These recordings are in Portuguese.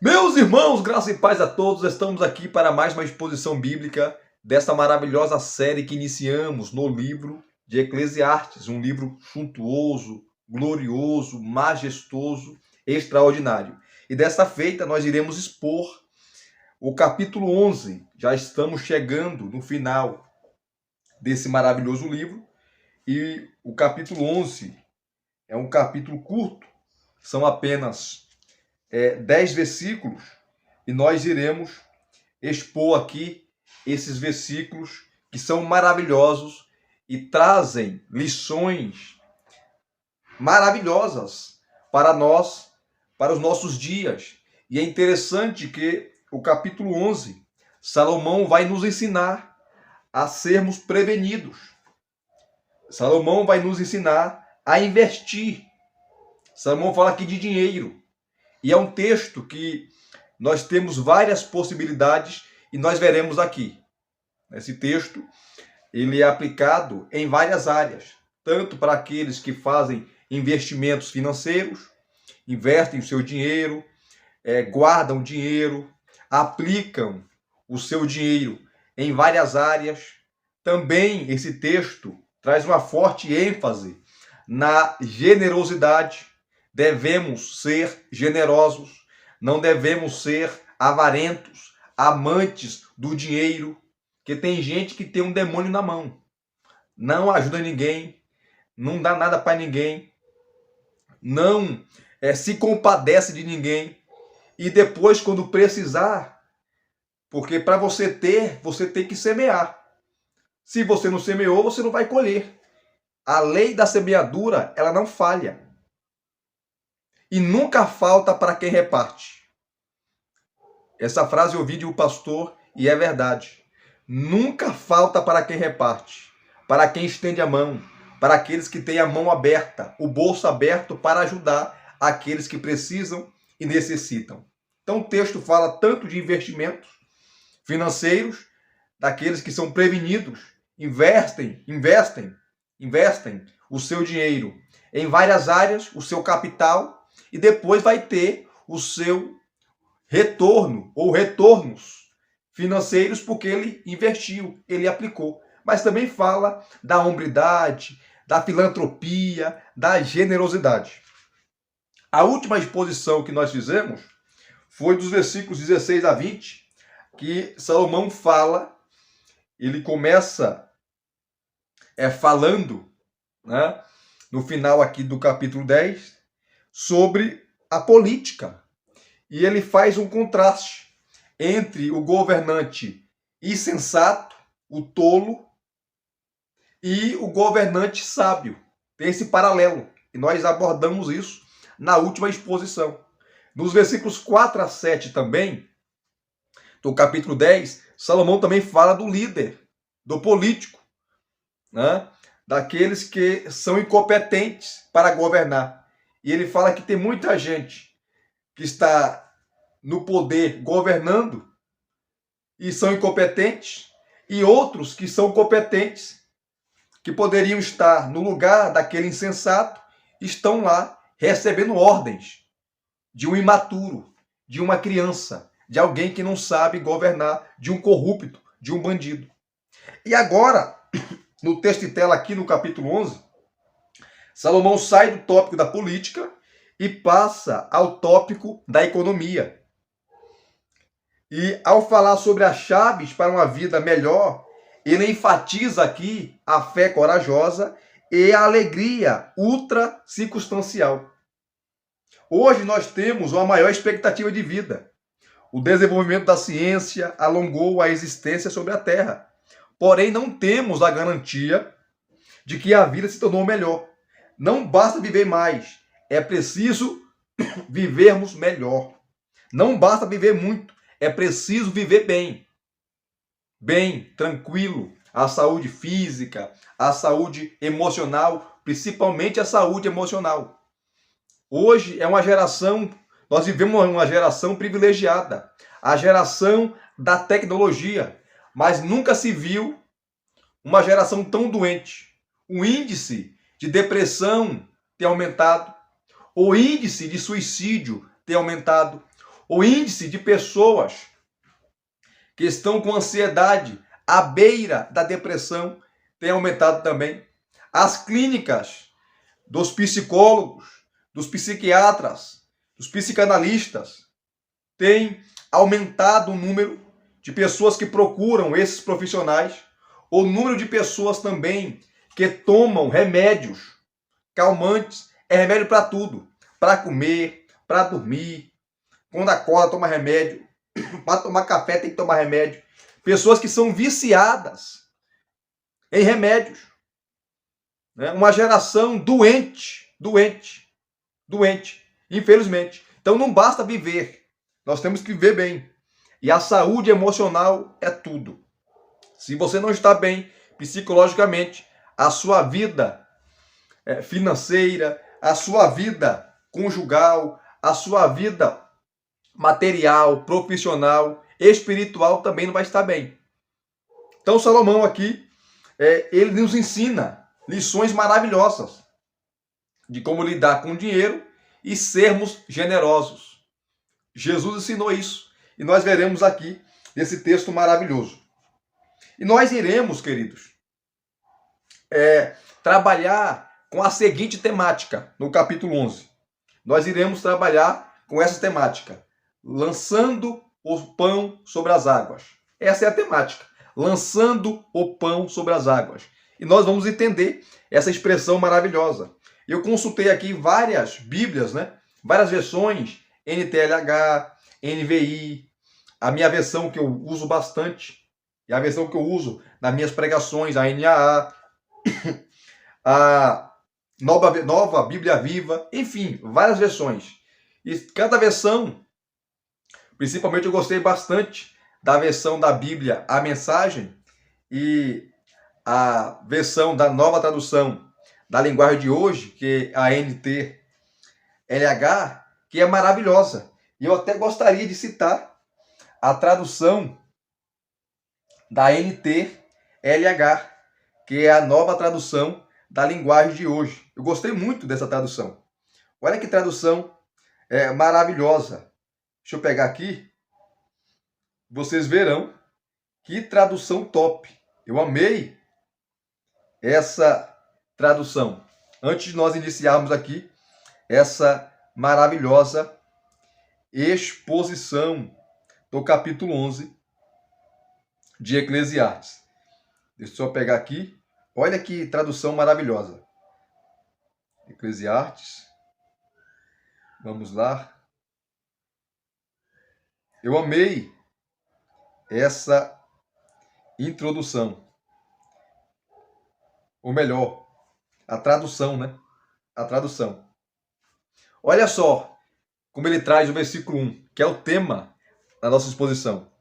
Meus irmãos, graça e paz a todos, estamos aqui para mais uma exposição bíblica desta maravilhosa série que iniciamos no livro de Eclesiastes, um livro suntuoso, glorioso, majestoso, extraordinário. E desta feita nós iremos expor o capítulo 11. Já estamos chegando no final desse maravilhoso livro e o capítulo 11 é um capítulo curto, são apenas 10 versículos, e nós iremos expor aqui esses versículos que são maravilhosos e trazem lições maravilhosas para nós, para os nossos dias. E é interessante que o capítulo 11, Salomão vai nos ensinar a sermos prevenidos. Salomão vai nos ensinar a investir. Salomão fala aqui de dinheiro. E é um texto que nós temos várias possibilidades e nós veremos aqui. Esse texto, ele é aplicado em várias áreas, tanto para aqueles que fazem investimentos financeiros, investem o seu dinheiro, guardam dinheiro, aplicam o seu dinheiro em várias áreas. Também esse texto traz uma forte ênfase na generosidade. Devemos ser generosos, não devemos ser avarentos, amantes do dinheiro, porque tem gente que tem um demônio na mão, não ajuda ninguém, não dá nada para ninguém, não se compadece de ninguém, e depois, quando precisar, porque para você ter, você tem que semear. Se você não semeou, você não vai colher. A lei da semeadura, ela não falha. E nunca falta para quem reparte. Essa frase eu ouvi de um pastor e é verdade. Nunca falta para quem reparte, para quem estende a mão, para aqueles que têm a mão aberta, o bolso aberto para ajudar aqueles que precisam e necessitam. Então o texto fala tanto de investimentos financeiros, daqueles que são prevenidos, investem o seu dinheiro em várias áreas, o seu capital, e depois vai ter o seu retorno ou retornos financeiros porque ele investiu, ele aplicou. Mas também fala da hombridade, da filantropia, da generosidade. A última exposição que nós fizemos foi dos versículos 16 a 20, que Salomão fala, ele começa falando, né, no final aqui do capítulo 10, sobre a política. E ele faz um contraste entre o governante insensato, o tolo, e o governante sábio. Tem esse paralelo. E nós abordamos isso na última exposição. Nos versículos 4 a 7 também, do capítulo 10, Salomão também fala do líder, do político, né? Daqueles que são incompetentes para governar. E ele fala que tem muita gente que está no poder governando e são incompetentes, e outros que são competentes, que poderiam estar no lugar daquele insensato, estão lá recebendo ordens de um imaturo, de uma criança, de alguém que não sabe governar, de um corrupto, de um bandido. E agora, no texto de tela aqui no capítulo 11, Salomão sai do tópico da política e passa ao tópico da economia. E ao falar sobre as chaves para uma vida melhor, ele enfatiza aqui a fé corajosa e a alegria ultra circunstancial. Hoje nós temos uma maior expectativa de vida. O desenvolvimento da ciência alongou a existência sobre a Terra. Porém, não temos a garantia de que a vida se tornou melhor. Não basta viver mais, é preciso vivermos melhor. Não basta viver muito, é preciso viver bem. Bem, tranquilo. A saúde física, a saúde emocional, principalmente a saúde emocional. Hoje é uma geração, nós vivemos uma geração privilegiada, a geração da tecnologia, mas nunca se viu uma geração tão doente. O índice de depressão tem aumentado, o índice de suicídio tem aumentado, O índice de pessoas que estão com ansiedade à beira da depressão tem aumentado também. As clínicas dos psicólogos, dos psiquiatras, dos psicanalistas têm aumentado o número de pessoas que procuram esses profissionais, o número de pessoas também que tomam remédios calmantes. É remédio para tudo, para comer, para dormir. Quando acorda, toma remédio. Para tomar café, tem que tomar remédio. Pessoas que são viciadas em remédios. Né? Uma geração doente, infelizmente. Então não basta viver, nós temos que viver bem. E a saúde emocional é tudo. Se você não está bem psicologicamente, a sua vida financeira, a sua vida conjugal, a sua vida material, profissional, espiritual também não vai estar bem. Então Salomão aqui, ele nos ensina lições maravilhosas de como lidar com o dinheiro e sermos generosos. Jesus ensinou isso e nós veremos aqui nesse texto maravilhoso. E nós iremos, queridos, trabalhar com a seguinte temática no capítulo 11. Nós iremos trabalhar com essa temática, lançando o pão sobre as águas. Essa é a temática, lançando o pão sobre as águas. E nós vamos entender essa expressão maravilhosa. Eu consultei aqui várias Bíblias, né? Várias versões, NTLH, NVI, a minha versão que eu uso bastante, e a versão que eu uso nas minhas pregações, a NAA, a Nova Bíblia Viva, enfim, várias versões. E cada versão, principalmente eu gostei bastante da versão da Bíblia, a Mensagem, e a versão da Nova Tradução da Linguagem de Hoje, que é a NTLH, que é maravilhosa. E eu até gostaria de citar a tradução da NTLH, que é a Nova Tradução da Linguagem de Hoje. Eu gostei muito dessa tradução. Olha que tradução maravilhosa. Deixa eu pegar aqui. Vocês verão que tradução top. Eu amei essa tradução. Antes de nós iniciarmos aqui essa maravilhosa exposição do capítulo 11 de Eclesiastes. Deixa eu só pegar aqui. Olha que tradução maravilhosa. Eclesiastes. Vamos lá. Eu amei essa introdução. Ou melhor, a tradução, né? A tradução. Olha só como ele traz o versículo 1, que é o tema da nossa exposição.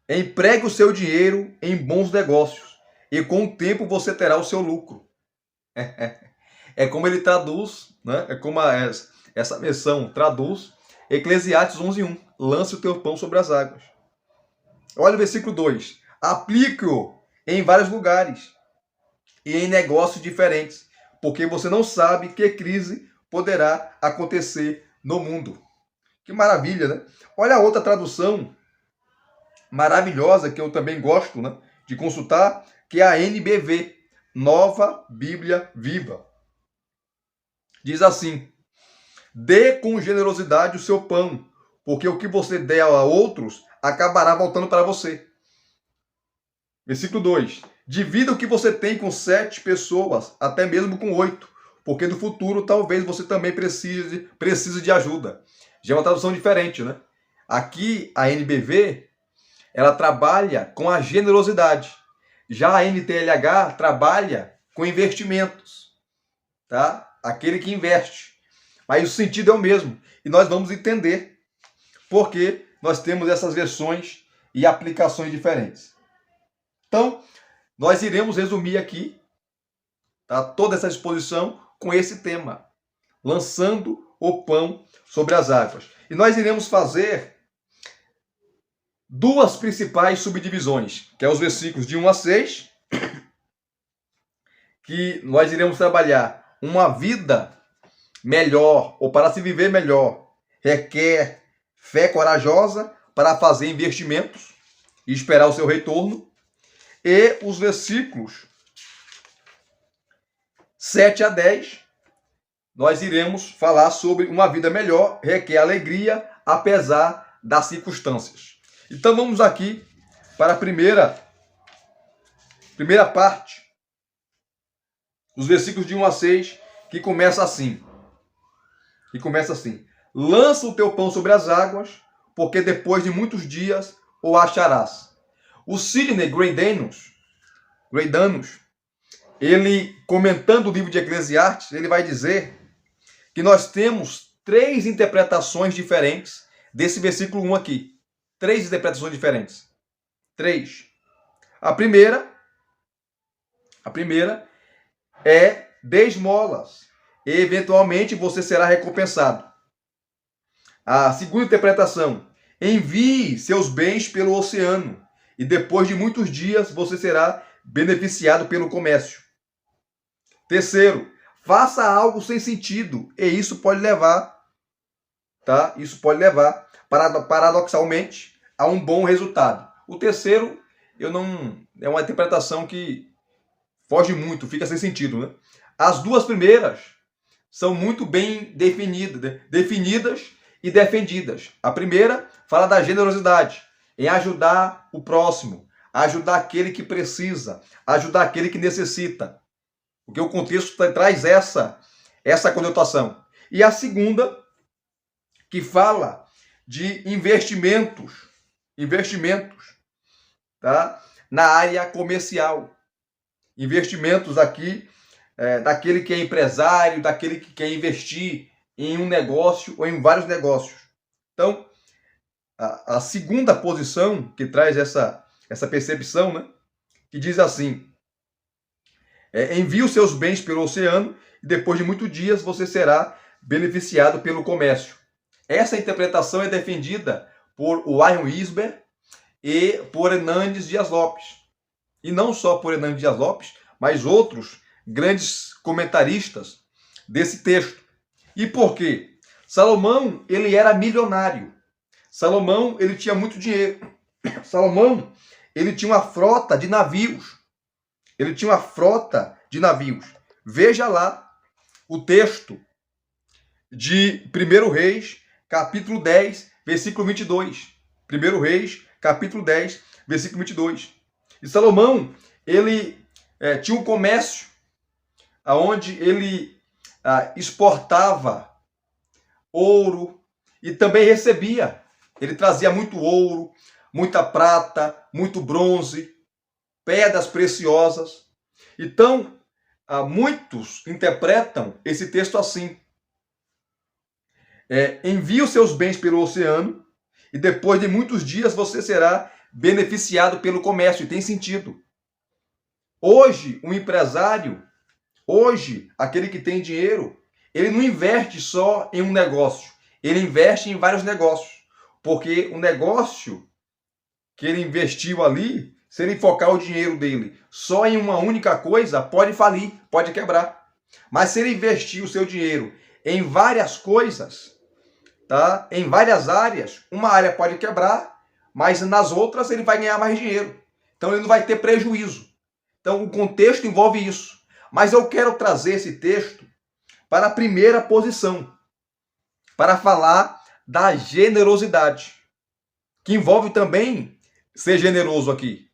Empregue o seu dinheiro em bons negócios, e com o tempo você terá o seu lucro. É como ele traduz, né? É como essa versão traduz Eclesiastes 11:1. Lance o teu pão sobre as águas. Olha o versículo 2. Aplique-o em vários lugares e em negócios diferentes, porque você não sabe que crise poderá acontecer no mundo. Que maravilha, né? Olha a outra tradução maravilhosa que eu também gosto, né, de consultar, que é a NBV, Nova Bíblia Viva. Diz assim: dê com generosidade o seu pão, porque o que você der a outros acabará voltando para você. Versículo 2. Divida o que você tem com 7 pessoas, até mesmo com 8, porque no futuro talvez você também precise de ajuda. Já é uma tradução diferente, né? Aqui a NBV, ela trabalha com a generosidade. Já a NTLH trabalha com investimentos, tá? Aquele que investe. Mas o sentido é o mesmo. E nós vamos entender porque nós temos essas versões e aplicações diferentes. Então, nós iremos resumir aqui, tá, toda essa exposição com esse tema, lançando o pão sobre as águas. E nós iremos fazer duas principais subdivisões, que é os versículos de 1 a 6, que nós iremos trabalhar uma vida melhor, ou para se viver melhor, requer fé corajosa para fazer investimentos e esperar o seu retorno. E os versículos 7 a 10, nós iremos falar sobre uma vida melhor, requer alegria, apesar das circunstâncias. Então vamos aqui para a primeira parte, os versículos de 1 a 6, que começa assim. Lança o teu pão sobre as águas, porque depois de muitos dias o acharás. O Sidney Greidanus, ele, comentando o livro de Eclesiastes, ele vai dizer que nós temos 3 interpretações diferentes desse versículo 1 aqui. 3 interpretações diferentes. 3. A primeira é: dê esmolas e eventualmente você será recompensado. A segunda interpretação: envie seus bens pelo oceano e depois de muitos dias você será beneficiado pelo comércio. Terceiro: faça algo sem sentido e isso pode levar, paradoxalmente, a um bom resultado. O terceiro, é uma interpretação que foge muito, fica sem sentido, né? As duas primeiras são muito bem definidas e defendidas. A primeira fala da generosidade, em ajudar o próximo, ajudar aquele que precisa, ajudar aquele que necessita. Porque o contexto traz essa conotação. E a segunda, que fala de investimentos, tá? Na área comercial. Investimentos aqui daquele que é empresário, daquele que quer investir em um negócio ou em vários negócios. Então, a segunda posição que traz essa percepção, né, que diz assim: envie os seus bens pelo oceano e depois de muitos dias você será beneficiado pelo comércio. Essa interpretação é defendida por Warren Wiersbe e por Hernandes Dias Lopes. E não só por Hernandes Dias Lopes, mas outros grandes comentaristas desse texto. E por quê? Salomão, ele era milionário. Salomão, ele tinha muito dinheiro. Salomão, ele tinha uma frota de navios. Veja lá o texto de 1 Reis, capítulo 10, versículo 22. 1 Reis, capítulo 10, versículo 22. E Salomão, ele tinha um comércio onde ele exportava ouro e também recebia. Ele trazia muito ouro, muita prata, muito bronze, pedras preciosas. Então, muitos interpretam esse texto assim: envie os seus bens pelo oceano e depois de muitos dias você será beneficiado pelo comércio. E tem sentido. Hoje, um empresário, aquele que tem dinheiro, ele não investe só em um negócio, ele investe em vários negócios. Porque o negócio que ele investiu ali, se ele focar o dinheiro dele só em uma única coisa, pode falir, pode quebrar. Mas se ele investir o seu dinheiro em várias coisas, tá? Em várias áreas, uma área pode quebrar, mas nas outras ele vai ganhar mais dinheiro. Então ele não vai ter prejuízo. Então o contexto envolve isso. Mas eu quero trazer esse texto para a primeira posição, para falar da generosidade, que envolve também ser generoso aqui.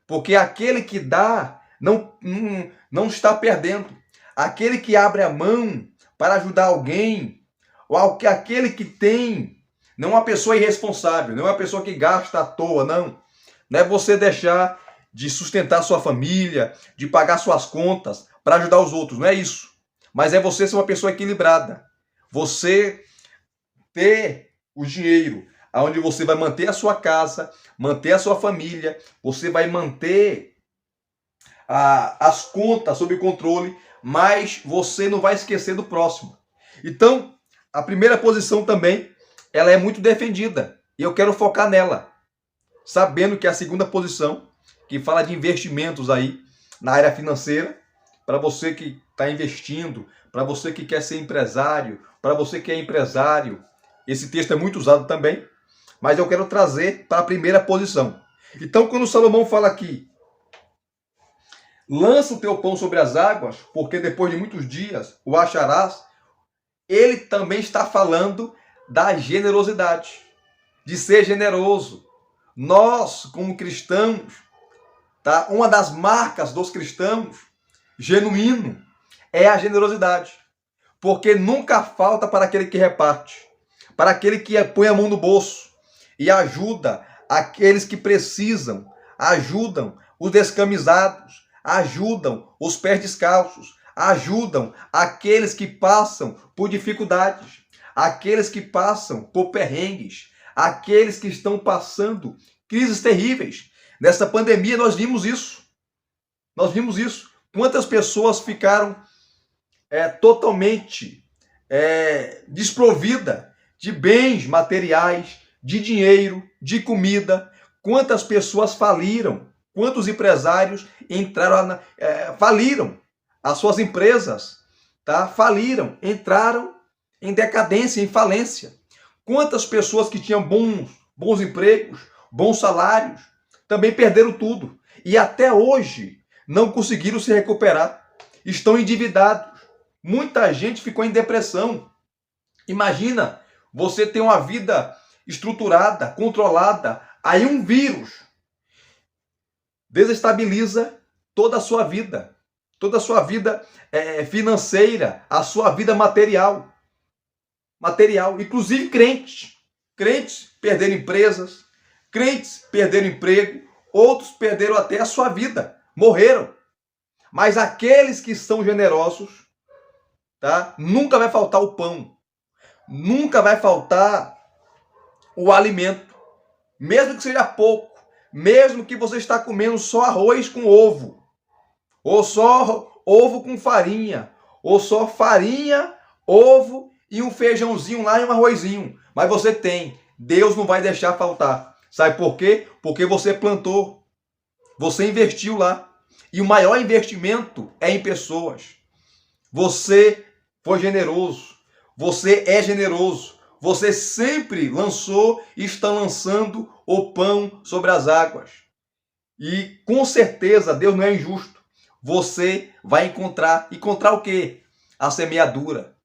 Porque aquele que dá não está perdendo. Aquele que abre a mão para ajudar alguém, ou aquele que tem, não é uma pessoa irresponsável, não é uma pessoa que gasta à toa, não. Não é você deixar de sustentar sua família, de pagar suas contas para ajudar os outros, não é isso. Mas é você ser uma pessoa equilibrada. Você ter o dinheiro onde você vai manter a sua casa, manter a sua família, você vai manter as contas sob controle, mas você não vai esquecer do próximo. Então, a primeira posição também, ela é muito defendida. E eu quero focar nela, sabendo que a segunda posição, que fala de investimentos aí na área financeira, para você que está investindo, para você que quer ser empresário, para você que é empresário, esse texto é muito usado também. mas eu quero trazer para a primeira posição. Então, quando Salomão fala aqui, lança o teu pão sobre as águas, porque depois de muitos dias o acharás, ele também está falando da generosidade, de ser generoso. Nós, como cristãos, tá? Uma das marcas dos cristãos genuíno é a generosidade, porque nunca falta para aquele que reparte, para aquele que põe a mão no bolso e ajuda aqueles que precisam, ajudam os descamisados, ajudam os pés descalços, ajudam aqueles que passam por dificuldades, aqueles que passam por perrengues, aqueles que estão passando crises terríveis. Nessa pandemia nós vimos isso. Nós vimos isso. Quantas pessoas ficaram totalmente desprovidas de bens materiais, de dinheiro, de comida. Quantas pessoas faliram? Quantos empresários faliram? As suas empresas, tá? Faliram, entraram em decadência, em falência. Quantas pessoas que tinham bons empregos, bons salários, também perderam tudo. E até hoje não conseguiram se recuperar. Estão endividados. Muita gente ficou em depressão. Imagina, você tem uma vida estruturada, controlada, aí um vírus desestabiliza toda a sua vida financeira, a sua vida material, inclusive crentes perderam empresas, crentes perderam emprego, outros perderam até a sua vida, morreram. Mas aqueles que são generosos, tá? Nunca vai faltar o pão, nunca vai faltar o alimento, mesmo que seja pouco, mesmo que você está comendo só arroz com ovo, ou só ovo com farinha, ou só farinha, ovo e um feijãozinho lá e um arrozinho, mas você tem, Deus não vai deixar faltar. Sabe por quê? Porque você plantou, você investiu lá, e o maior investimento é em pessoas. Você foi generoso, você é generoso, você sempre lançou e está lançando o pão sobre as águas. E com certeza Deus não é injusto. Você vai encontrar o quê? A semeadura.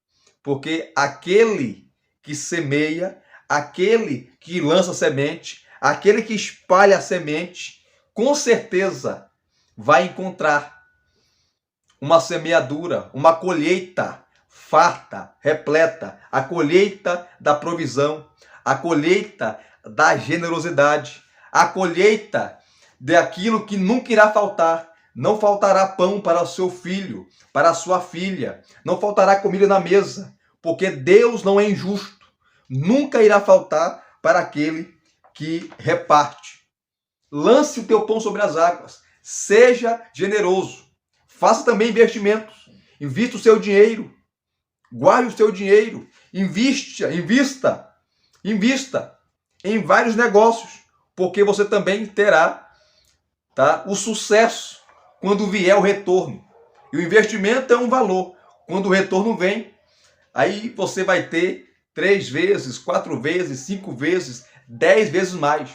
Porque aquele que semeia, aquele que lança semente, aquele que espalha a semente, com certeza vai encontrar uma semeadura, uma colheita farta, repleta, a colheita da provisão, a colheita da generosidade, a colheita daquilo que nunca irá faltar. Não faltará pão para o seu filho, para a sua filha, não faltará comida na mesa, porque Deus não é injusto. Nunca irá faltar para aquele que reparte. Lance o teu pão sobre as águas, seja generoso, faça também investimentos, invista o seu dinheiro, guarde o seu dinheiro, invista em vários negócios, porque você também terá, tá, o sucesso quando vier o retorno. E o investimento é um valor. Quando o retorno vem, aí você vai ter 3 vezes, 4 vezes, 5 vezes, 10 vezes mais,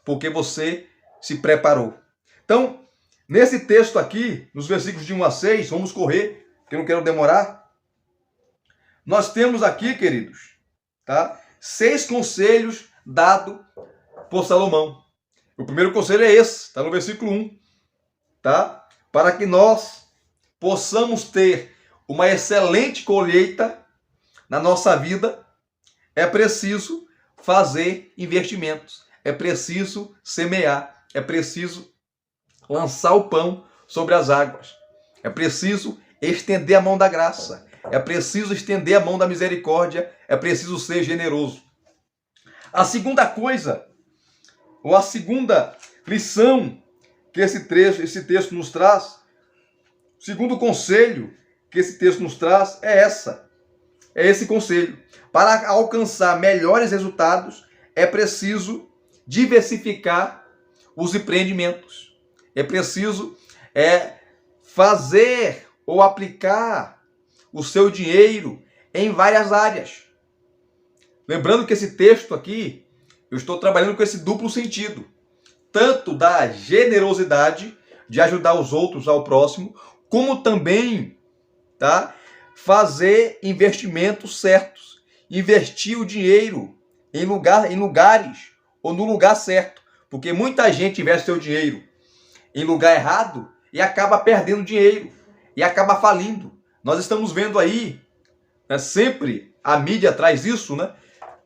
porque você se preparou. Então, nesse texto aqui, nos versículos de 1 a 6, vamos correr, que eu não quero demorar. Nós temos aqui, queridos, tá, 6 conselhos dados por Salomão. O primeiro conselho é esse, está no versículo 1, tá? Para que nós possamos ter uma excelente colheita na nossa vida, é preciso fazer investimentos, é preciso semear, é preciso lançar o pão sobre as águas, é preciso estender a mão da graça, é preciso estender a mão da misericórdia, é preciso ser generoso. A segunda coisa, ou a segunda lição que esse texto nos traz, o segundo conselho que esse texto nos traz é esse conselho. Para alcançar melhores resultados, é preciso diversificar os empreendimentos. É preciso fazer ou aplicar o seu dinheiro em várias áreas. Lembrando que esse texto aqui Eu estou trabalhando com esse duplo sentido, tanto da generosidade de ajudar os outros ao próximo, como também, tá, fazer investimentos certos, investir o dinheiro em lugares ou no lugar certo, porque muita gente investe seu dinheiro em lugar errado e acaba perdendo dinheiro e acaba falindo. Nós estamos vendo aí, né, sempre a mídia traz isso, né,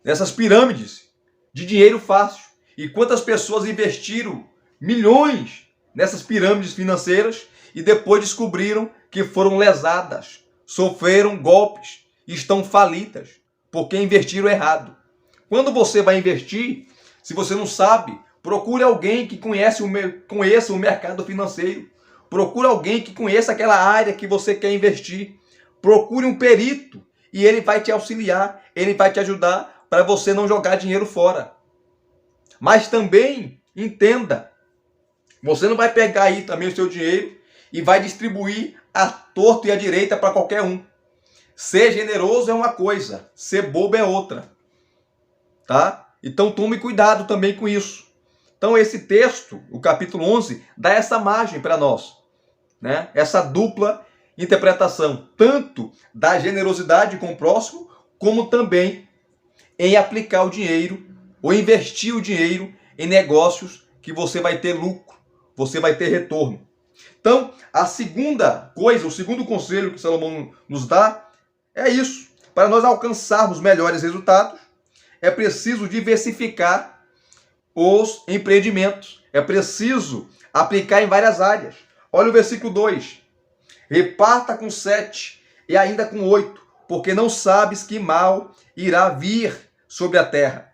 nessas pirâmides de dinheiro fácil. E quantas pessoas investiram milhões nessas pirâmides financeiras e depois descobriram que foram lesadas, sofreram golpes e estão falidas porque investiram errado. Quando você vai investir, se você não sabe, procure alguém que conheça o mercado financeiro. Procure alguém que conheça aquela área que você quer investir. Procure um perito e ele vai te auxiliar, ele vai te ajudar para você não jogar dinheiro fora. Mas também entenda, você não vai pegar aí também o seu dinheiro e vai distribuir à torto e à direita para qualquer um. Ser generoso é uma coisa, ser bobo é outra. Tá? Então tome cuidado também com isso. Então esse texto, o capítulo 11, dá essa margem para nós, né? Essa dupla interpretação, tanto da generosidade com o próximo, como também em aplicar o dinheiro ou investir o dinheiro em negócios que você vai ter lucro, você vai ter retorno. Então, a segunda coisa, o segundo conselho que Salomão nos dá é isso. Para nós alcançarmos melhores resultados, é preciso diversificar os empreendimentos. É preciso aplicar em várias áreas. Olha o versículo 2. Reparta com 7 e ainda com 8, porque não sabes que mal irá vir sobre a terra.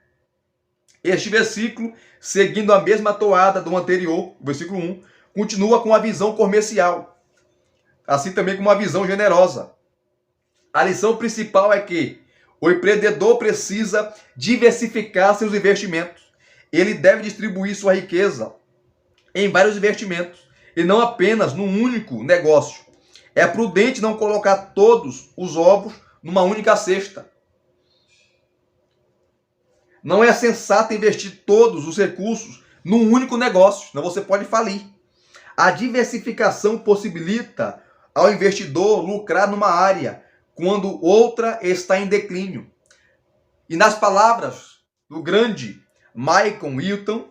Este versículo, seguindo a mesma toada do anterior, o versículo 1, continua com a visão comercial, assim também com uma visão generosa. A lição principal é que o empreendedor precisa diversificar seus investimentos. Ele deve distribuir sua riqueza em vários investimentos e não apenas num único negócio. É prudente não colocar todos os ovos numa única cesta. Não é sensato investir todos os recursos num único negócio, senão você pode falir. A diversificação possibilita ao investidor lucrar numa área quando outra está em declínio. E nas palavras do grande Michael Hilton,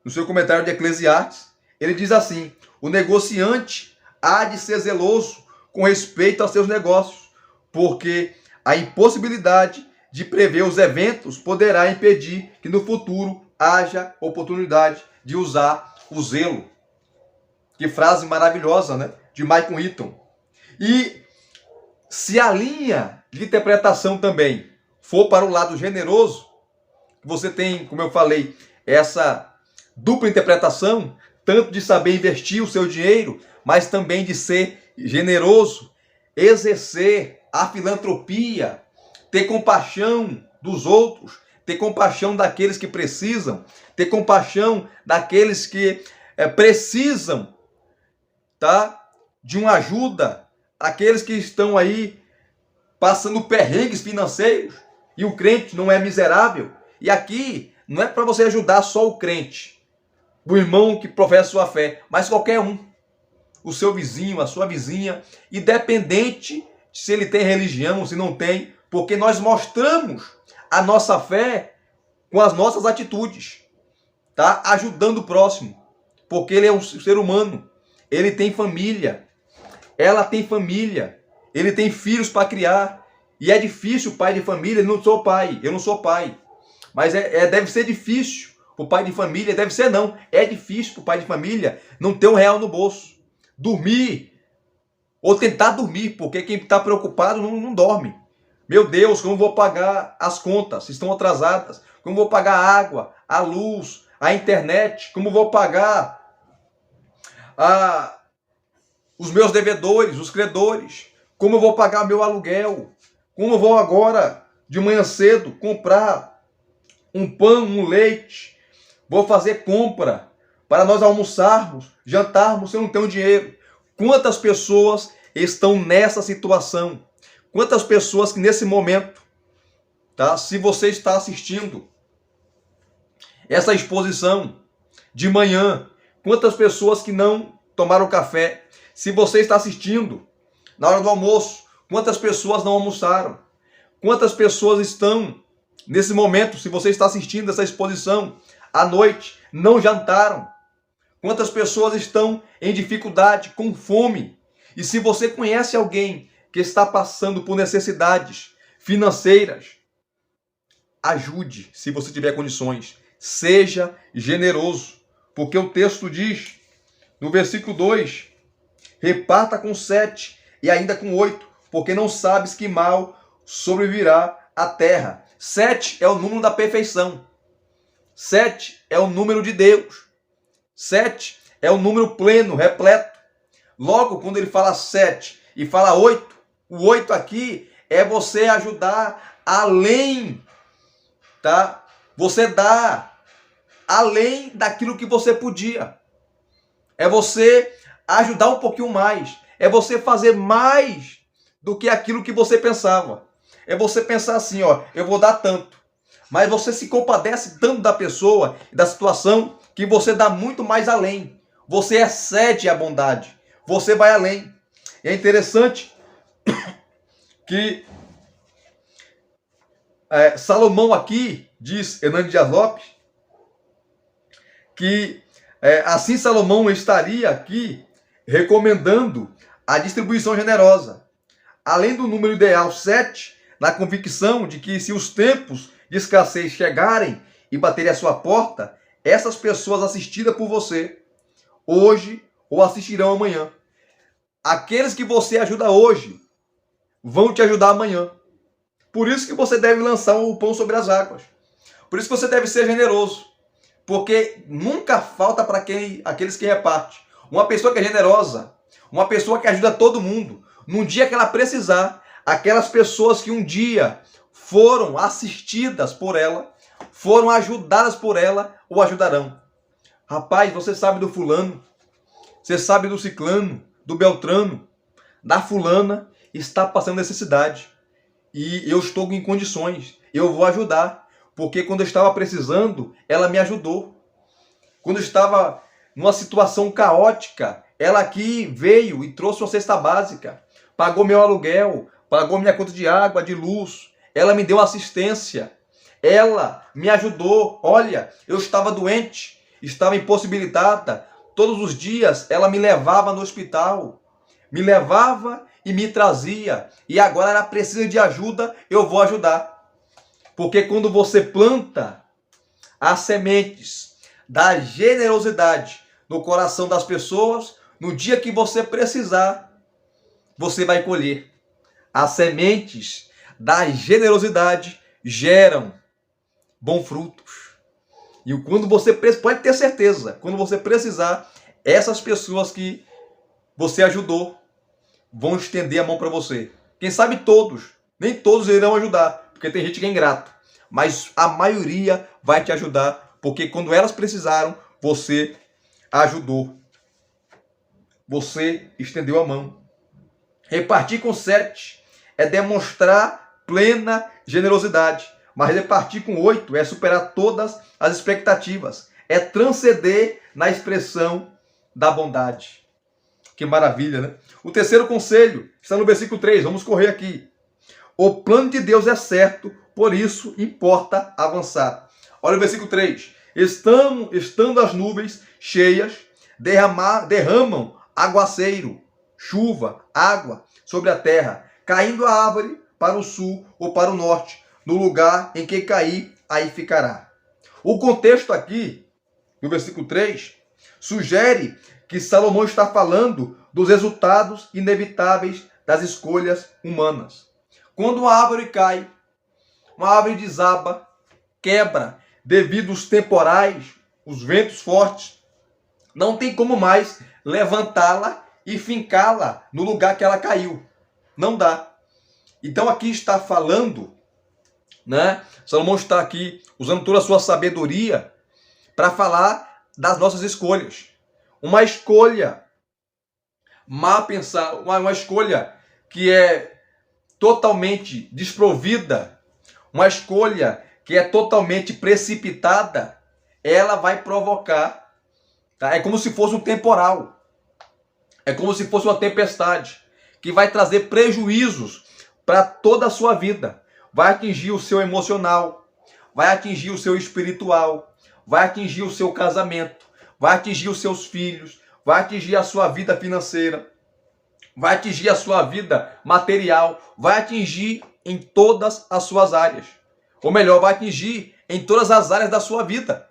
no seu comentário de Eclesiastes, ele diz assim: o negociante há de ser zeloso com respeito aos seus negócios, porque a impossibilidade de prever os eventos poderá impedir que no futuro haja oportunidade de usar o zelo. Que frase maravilhosa, né? De Michael Hilton. E se a linha de interpretação também for para o lado generoso, você tem, como eu falei, essa dupla interpretação, tanto de saber investir o seu dinheiro, mas também de ser generoso, exercer a filantropia, ter compaixão dos outros, ter compaixão daqueles que precisam, ter compaixão daqueles que precisam, tá, de uma ajuda, aqueles que estão aí passando perrengues financeiros e o crente não é miserável. E aqui não é para você ajudar só o crente, o irmão que professa sua fé, mas qualquer um. O seu vizinho, a sua vizinha, independente se ele tem religião, se não tem, porque nós mostramos a nossa fé com as nossas atitudes, tá? Ajudando o próximo, porque ele é um ser humano, ele tem família, ela tem família, ele tem filhos para criar, e é difícil o pai de família. Eu não sou pai, mas deve ser difícil o pai de família, deve ser não, é difícil para o pai de família não ter R$1 no bolso, dormir, ou tentar dormir, porque quem está preocupado não dorme. Meu Deus, como vou pagar as contas, estão atrasadas, como vou pagar a água, a luz, a internet, como vou pagar os meus devedores, os credores, como eu vou pagar meu aluguel, como eu vou agora, de manhã cedo, comprar um pão, um leite, vou fazer compra para nós almoçarmos, jantarmos, se eu não tenho dinheiro. Quantas pessoas estão nessa situação? Quantas pessoas que nesse momento, tá? Se você está assistindo essa exposição de manhã. Quantas pessoas que não tomaram café? Se você está assistindo na hora do almoço, quantas pessoas não almoçaram? Quantas pessoas estão nesse momento, se você está assistindo essa exposição à noite, não jantaram? Quantas pessoas estão em dificuldade, com fome? E se você conhece alguém que está passando por necessidades financeiras, ajude, se você tiver condições. Seja generoso, porque o texto diz, no versículo 2, reparta com 7 e ainda com 8, porque não sabes que mal sobrevirá à terra. 7 é o número da perfeição. 7 é o número de Deus. 7 é o número pleno, repleto. Logo, quando ele fala 7 e fala 8, o 8 aqui é você ajudar além, tá? Você dá além daquilo que você podia. É você ajudar um pouquinho mais. É você fazer mais do que aquilo que você pensava. É você pensar assim, ó, eu vou dar tanto. Mas você se compadece tanto da pessoa e da situação que você dá muito mais além. Você excede a bondade. Você vai além. E é interessante que Salomão aqui, diz Hernando Dias Lopes, que assim Salomão estaria aqui recomendando a distribuição generosa. Além do número ideal 7, na convicção de que se os tempos de escassez chegarem e baterem à sua porta, essas pessoas assistidas por você hoje ou assistirão amanhã. Aqueles que você ajuda hoje vão te ajudar amanhã. Por isso que você deve lançar o pão sobre as águas. Por isso que você deve ser generoso. Porque nunca falta para aqueles que repartem. Uma pessoa que é generosa, uma pessoa que ajuda todo mundo, num dia que ela precisar, aquelas pessoas que um dia foram assistidas por ela, foram ajudadas por ela, o ajudarão. Rapaz, você sabe do fulano, você sabe do ciclano, do beltrano, da fulana, está passando necessidade. E eu estou em condições, eu vou ajudar. Porque quando eu estava precisando, ela me ajudou. Quando eu estava numa situação caótica, ela aqui veio e trouxe uma cesta básica. Pagou meu aluguel, pagou minha conta de água, de luz. Ela me deu assistência. Ela me ajudou. Olha, eu estava doente, estava impossibilitada. Todos os dias ela me levava no hospital. Me levava e me trazia. E agora ela precisa de ajuda, eu vou ajudar. Porque quando você planta as sementes da generosidade no coração das pessoas, no dia que você precisar, você vai colher. As sementes da generosidade geram bons frutos. E quando você pode ter certeza, quando você precisar, essas pessoas que você ajudou vão estender a mão para você. Quem sabe todos, nem todos irão ajudar. Porque tem gente que é ingrato, mas a maioria vai te ajudar, porque quando elas precisaram, você ajudou. Você estendeu a mão. Repartir com 7 é demonstrar plena generosidade, mas repartir com 8 é superar todas as expectativas, é transcender na expressão da bondade. Que maravilha, né? O terceiro conselho está no versículo 3, vamos correr aqui. O plano de Deus é certo, por isso importa avançar. Olha o versículo 3. Estando as nuvens cheias, derramam aguaceiro, chuva, água sobre a terra, caindo a árvore para o sul ou para o norte, no lugar em que cair, aí ficará. O contexto aqui, no versículo 3, sugere que Salomão está falando dos resultados inevitáveis das escolhas humanas. Quando uma árvore cai, uma árvore desaba, quebra, devido aos temporais, os ventos fortes, não tem como mais levantá-la e fincá-la no lugar que ela caiu. Não dá. Então aqui está falando, né? Salomão está aqui usando toda a sua sabedoria para falar das nossas escolhas. Uma escolha mal pensada, uma escolha que é totalmente desprovida, uma escolha que é totalmente precipitada, ela vai provocar, tá? É como se fosse um temporal, é como se fosse uma tempestade, que vai trazer prejuízos para toda a sua vida. Vai atingir o seu emocional, vai atingir o seu espiritual, vai atingir o seu casamento, vai atingir os seus filhos, vai atingir a sua vida financeira, vai atingir a sua vida material, vai atingir em todas as suas áreas. Ou melhor, vai atingir em todas as áreas da sua vida.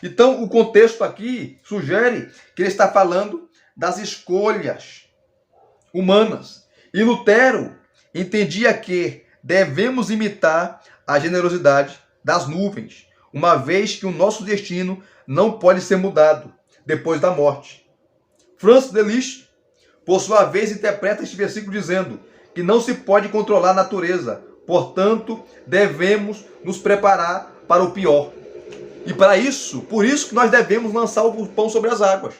Então, o contexto aqui sugere que ele está falando das escolhas humanas. E Lutero entendia que devemos imitar a generosidade das nuvens, uma vez que o nosso destino não pode ser mudado depois da morte. Francis de Liszt, por sua vez, interpreta este versículo dizendo que não se pode controlar a natureza, portanto, devemos nos preparar para o pior. E por isso que nós devemos lançar o pão sobre as águas.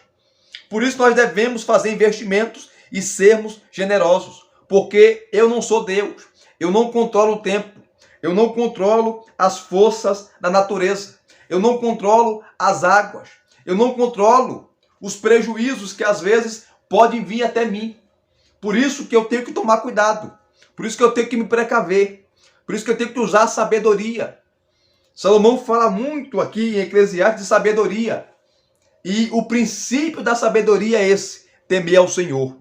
Por isso nós devemos fazer investimentos e sermos generosos. Porque eu não sou Deus. Eu não controlo o tempo. Eu não controlo as forças da natureza. Eu não controlo as águas. Eu não controlo os prejuízos que às vezes podem vir até mim. Por isso que eu tenho que tomar cuidado. Por isso que eu tenho que me precaver. Por isso que eu tenho que usar a sabedoria. Salomão fala muito aqui em Eclesiastes de sabedoria. E o princípio da sabedoria é esse: temer ao Senhor.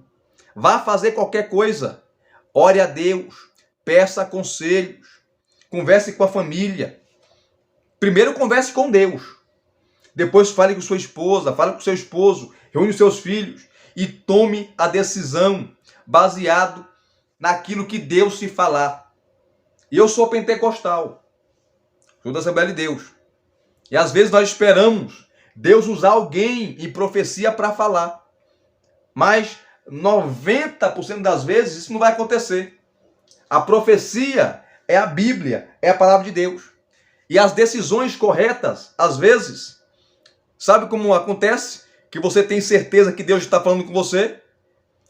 Vá fazer qualquer coisa, ore a Deus, peça conselhos, converse com a família. Primeiro converse com Deus. Depois fale com sua esposa, fale com seu esposo, reúne os seus filhos e tome a decisão baseado naquilo que Deus te falar. Eu sou pentecostal. Sou da Assembleia de Deus. E às vezes nós esperamos Deus usar alguém em profecia para falar. Mas 90% das vezes isso não vai acontecer. A profecia é a Bíblia, é a palavra de Deus. E as decisões corretas, às vezes, sabe como acontece? Que você tem certeza que Deus está falando com você?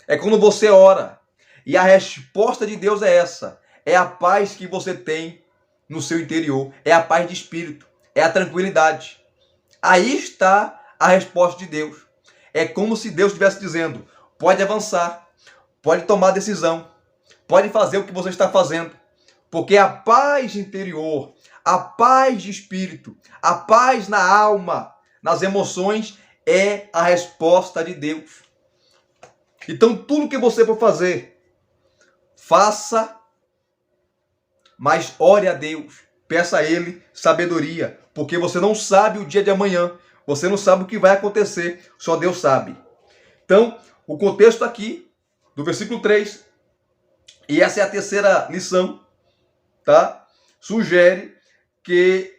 É quando você ora. E a resposta de Deus é essa. É a paz que você tem no seu interior, é a paz de espírito, é a tranquilidade. Aí está a resposta de Deus. É como se Deus estivesse dizendo: pode avançar, pode tomar decisão, pode fazer o que você está fazendo, porque a paz interior, a paz de espírito, a paz na alma, nas emoções, é a resposta de Deus. Então tudo que você for fazer, faça, mas ore a Deus, peça a Ele sabedoria, porque você não sabe o dia de amanhã, você não sabe o que vai acontecer, só Deus sabe. Então, o contexto aqui, do versículo 3, e essa é a terceira lição, tá? Sugere que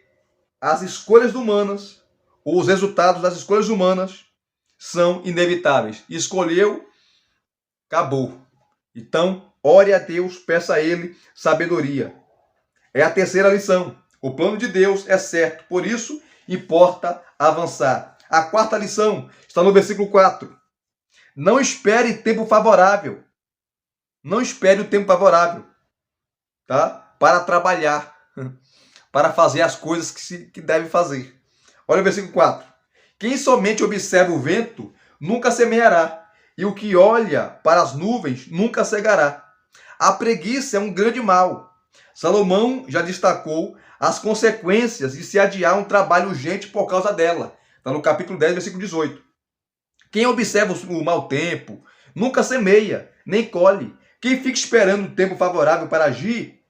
as escolhas humanas, ou os resultados das escolhas humanas, são inevitáveis. Escolheu, acabou. Então, ore a Deus, peça a Ele sabedoria. É a terceira lição. O plano de Deus é certo, por isso importa avançar. A quarta lição está no versículo 4. Não espere tempo favorável. Não espere o tempo favorável, tá? Para trabalhar, para fazer as coisas que deve fazer. Olha o versículo 4. Quem somente observa o vento nunca semeará, e o que olha para as nuvens nunca cegará. A preguiça é um grande mal. Salomão já destacou as consequências de se adiar um trabalho urgente por causa dela. Está no capítulo 10, versículo 18. Quem observa o mau tempo nunca semeia, nem colhe. Quem fica esperando o tempo favorável para agir,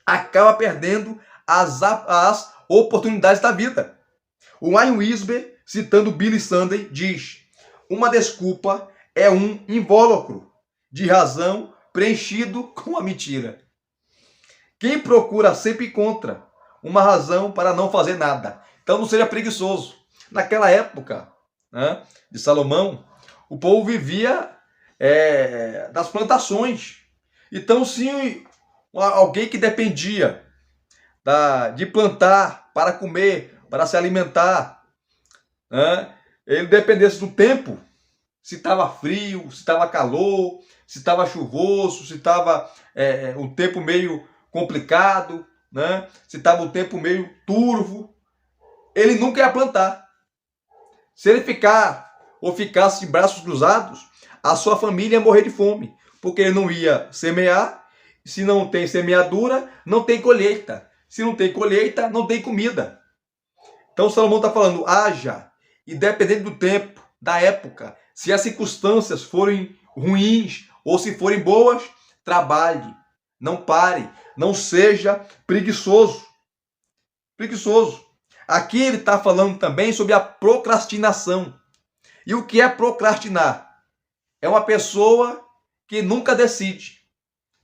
acaba perdendo as oportunidades da vida. O Warren Wiersbe, citando Billy Sunday, diz: uma desculpa é um invólucro de razão preenchido com a mentira. Quem procura sempre encontra uma razão para não fazer nada. Então não seja preguiçoso. Naquela época, né, de Salomão, o povo vivia das plantações. Então, se alguém que dependia de plantar para comer, para se alimentar, né, ele dependesse do tempo, se estava frio, se estava calor, se estava chuvoso, se estava um tempo meio complicado, né, se estava um tempo meio turvo, ele nunca ia plantar. Se ele ficasse de braços cruzados, a sua família ia morrer de fome, porque ele não ia semear. Se não tem semeadura, não tem colheita. Se não tem colheita, não tem comida. Então Salomão está falando, haja, e dependendo do tempo, da época, se as circunstâncias forem ruins ou se forem boas, trabalhe, não pare, não seja preguiçoso. Preguiçoso. Aqui ele está falando também sobre a procrastinação. E o que é procrastinar? É uma pessoa que nunca decide.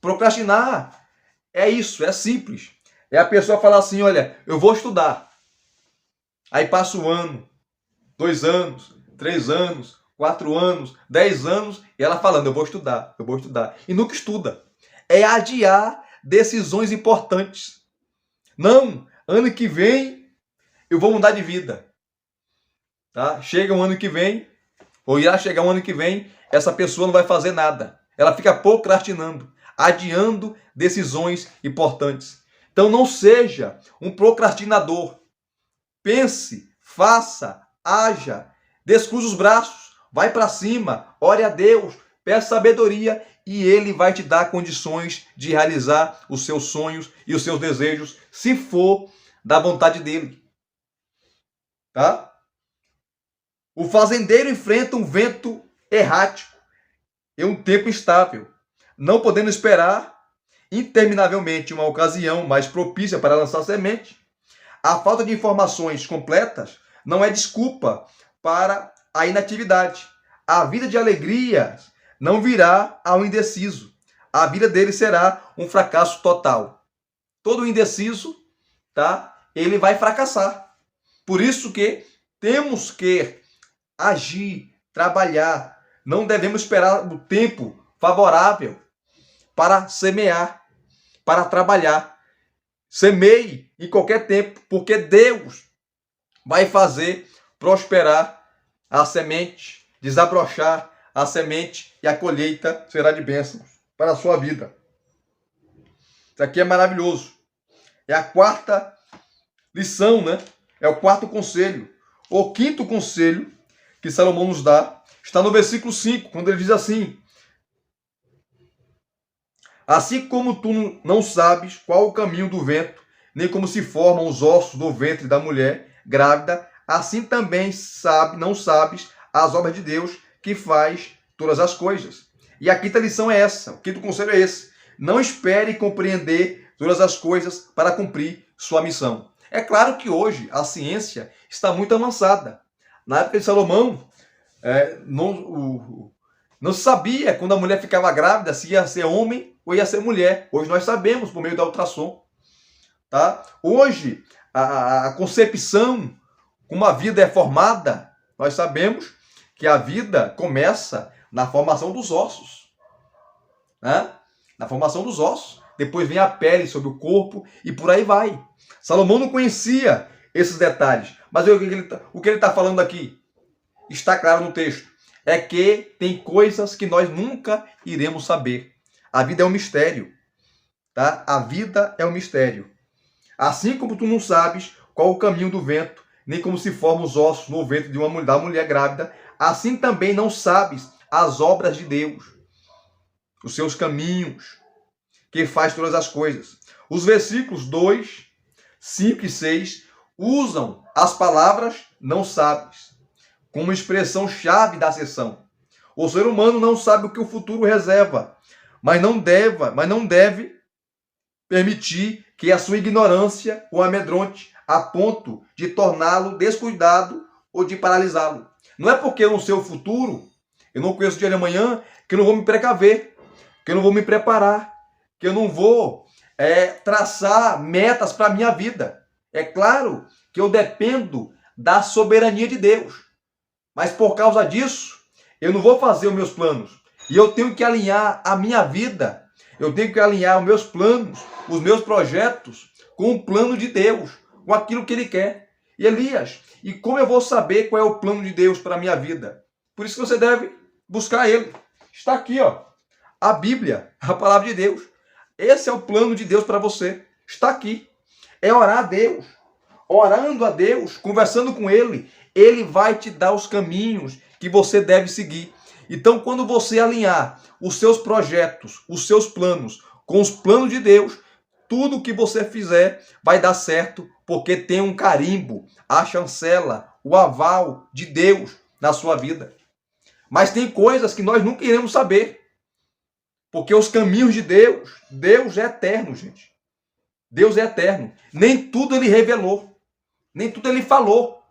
Procrastinar é isso, é simples. É a pessoa falar assim, olha, eu vou estudar. Aí passa 1 ano, 2 anos, 3 anos, 4 anos, 10 anos, e ela falando, eu vou estudar, eu vou estudar. E nunca estuda. É adiar decisões importantes. Não, ano que vem eu vou mudar de vida. Tá? Chega um ano que vem, ou irá chegar um ano que vem, essa pessoa não vai fazer nada. Ela fica procrastinando, adiando decisões importantes. Então não seja um procrastinador. Pense, faça, haja, descruze os braços, vai para cima, ore a Deus, peça sabedoria e Ele vai te dar condições de realizar os seus sonhos e os seus desejos, se for da vontade dEle. Tá? O fazendeiro enfrenta um vento errático e um tempo instável, não podendo esperar interminavelmente uma ocasião mais propícia para lançar semente. A falta de informações completas não é desculpa para a inatividade. A vida de alegria não virá ao indeciso. A vida dele será um fracasso total. Todo indeciso, tá? Ele vai fracassar. Por isso que temos que agir, trabalhar. Não devemos esperar o tempo favorável para semear, para trabalhar. Semeie em qualquer tempo, porque Deus vai fazer prosperar a semente, desabrochar a semente e a colheita será de bênçãos para a sua vida. Isso aqui é maravilhoso. É a 4ª lição, né? É o 4º conselho. O 5º conselho que Salomão nos dá está no versículo 5, quando ele diz assim: assim como tu não sabes qual o caminho do vento, nem como se formam os ossos do ventre da mulher grávida, assim também não sabes as obras de Deus, que faz todas as coisas. E a 5ª lição é essa, o 5º conselho é esse: não espere compreender todas as coisas para cumprir sua missão. É claro que hoje a ciência está muito avançada. Na época de Salomão, não se sabia quando a mulher ficava grávida se ia ser homem ou ia ser mulher. Hoje nós sabemos por meio da ultrassom. Tá? Hoje, a concepção, como a vida é formada, nós sabemos que a vida começa na formação dos ossos. Né? Na formação dos ossos. Depois vem a pele sobre o corpo e por aí vai. Salomão não conhecia esses detalhes. Mas o que ele está falando aqui está claro no texto. É que tem coisas que nós nunca iremos saber. A vida é um mistério. Tá? A vida é um mistério. Assim como tu não sabes qual o caminho do vento, nem como se formam os ossos no ventre da mulher grávida, assim também não sabes as obras de Deus, os seus caminhos, que faz todas as coisas. Os versículos 2, 5 e 6 usam as palavras não sabes como expressão-chave da sessão. O ser humano não sabe o que o futuro reserva, mas não deve permitir que a sua ignorância o amedronte a ponto de torná-lo descuidado ou de paralisá-lo. Não é porque eu não sei o futuro, eu não conheço o dia de amanhã, que eu não vou me precaver, que eu não vou me preparar, que eu não vou traçar metas para a minha vida. É claro que eu dependo da soberania de Deus. Mas por causa disso, eu não vou fazer os meus planos. E eu tenho que alinhar a minha vida. Eu tenho que alinhar os meus planos, os meus projetos, com o plano de Deus, com aquilo que Ele quer. E Elias, e como eu vou saber qual é o plano de Deus para a minha vida? Por isso que você deve buscar Ele. Está aqui, ó, a Bíblia, a palavra de Deus. Esse é o plano de Deus para você. Está aqui. É orar a Deus. orando a Deus, conversando com Ele, Ele vai te dar os caminhos que você deve seguir. Então, quando você alinhar os seus projetos, os seus planos com os planos de Deus, tudo que você fizer vai dar certo, porque tem um carimbo, a chancela, o aval de Deus na sua vida. Mas tem coisas que nós nunca iremos saber, porque os caminhos de Deus, Deus é eterno, gente. Deus é eterno. Nem tudo Ele revelou, nem tudo Ele falou,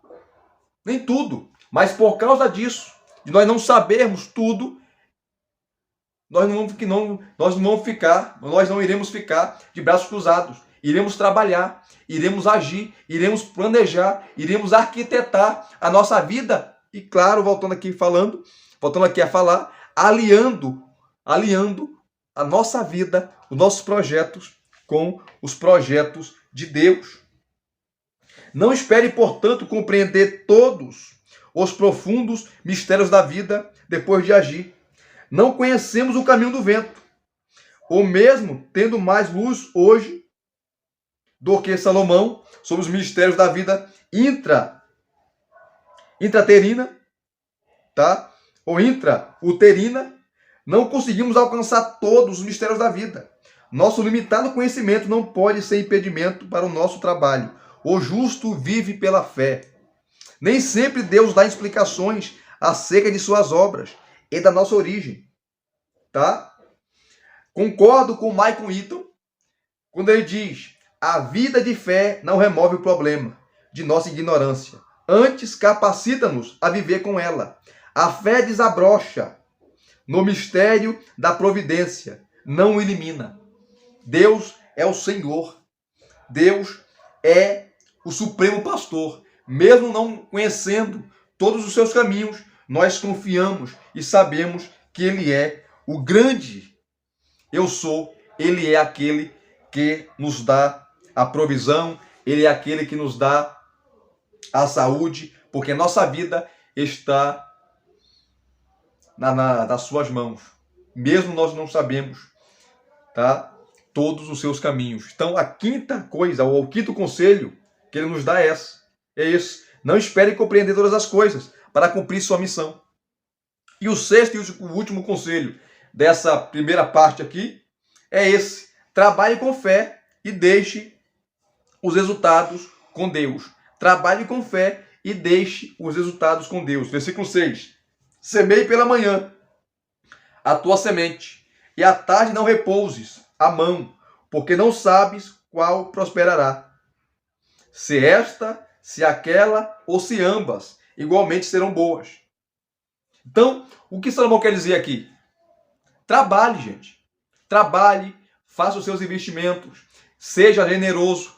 nem tudo. Mas por causa disso, de nós não sabermos tudo, nós não iremos ficar de braços cruzados. Iremos trabalhar, iremos agir, iremos planejar, iremos arquitetar a nossa vida. E claro, voltando aqui a falar, aliando a nossa vida, os nossos projetos com os projetos de Deus. Não espere, portanto, compreender todos os profundos mistérios da vida depois de agir. Não conhecemos o caminho do vento, ou mesmo tendo mais luz hoje do que Salomão sobre os mistérios da vida intraterina, tá? Ou intrauterina, não conseguimos alcançar todos os mistérios da vida. Nosso limitado conhecimento não pode ser impedimento para o nosso trabalho. O justo vive pela fé. Nem sempre Deus dá explicações acerca de suas obras e da nossa origem, tá? Concordo com Michael Eaton quando ele diz: a vida de fé não remove o problema de nossa ignorância, antes capacita-nos a viver com ela. A fé desabrocha no mistério da providência, não o elimina. Deus é o Senhor, Deus é o supremo pastor. Mesmo não conhecendo todos os seus caminhos, nós confiamos e sabemos que Ele é o grande eu sou. Ele é aquele que nos dá a provisão, Ele é aquele que nos dá a saúde, porque nossa vida está nas suas mãos. Mesmo nós não sabemos, tá? Todos os seus caminhos. Então, a quinta coisa, ou o quinto conselho que Ele nos dá é esse. Não espere compreender todas as coisas para cumprir sua missão. E o sexto e o último conselho dessa primeira parte aqui é esse: trabalhe com fé e deixe os resultados com Deus. Trabalhe com fé e deixe os resultados com Deus. Versículo 6. Semeie pela manhã a tua semente, e à tarde não repouses a mão, porque não sabes qual prosperará. Se esta, se aquela ou se ambas, igualmente serão boas. Então, o que Salomão quer dizer aqui? Trabalhe, gente. Trabalhe, faça os seus investimentos, seja generoso,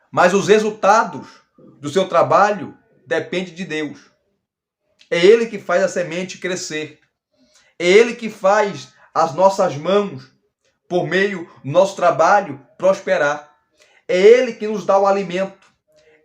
mas os resultados do seu trabalho dependem de Deus. É Ele que faz a semente crescer. É Ele que faz as nossas mãos, por meio do nosso trabalho, prosperar. É Ele que nos dá o alimento.